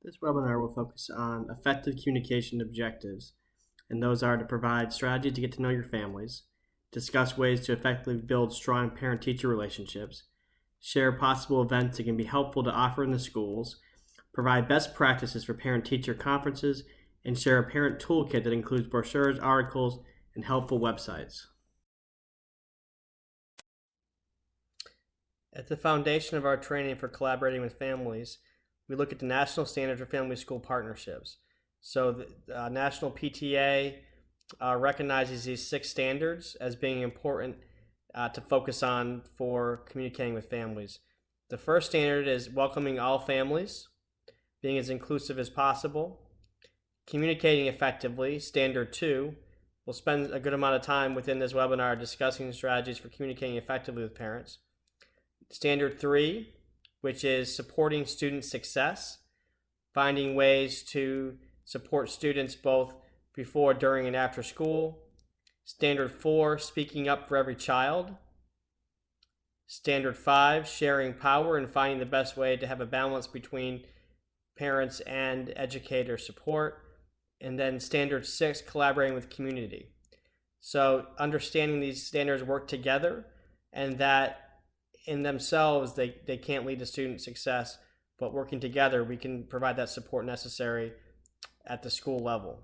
This webinar will focus on effective communication objectives, and those are to provide strategy to get to know your families, discuss ways to effectively build strong parent-teacher relationships, share possible events that can be helpful to offer in the schools, provide best practices for parent-teacher conferences, and share a parent toolkit that includes brochures, articles, and helpful websites. At the foundation of our training for collaborating with families, we look at the National Standards for Family School Partnerships. So the National PTA recognizes these 6 standards as being important to focus on for communicating with families. The first standard is welcoming all families, being as inclusive as possible, communicating effectively. Standard 2, we'll spend a good amount of time within this webinar discussing strategies for communicating effectively with parents. Standard 3, which is supporting student success, finding ways to support students both before, during, and after school. Standard 4, speaking up for every child. Standard 5, sharing power and finding the best way to have a balance between parents and educator support. And then Standard 6, collaborating with community. So understanding these standards work together, and that in themselves they can't lead to student success, but working together we can provide that support necessary at the school level.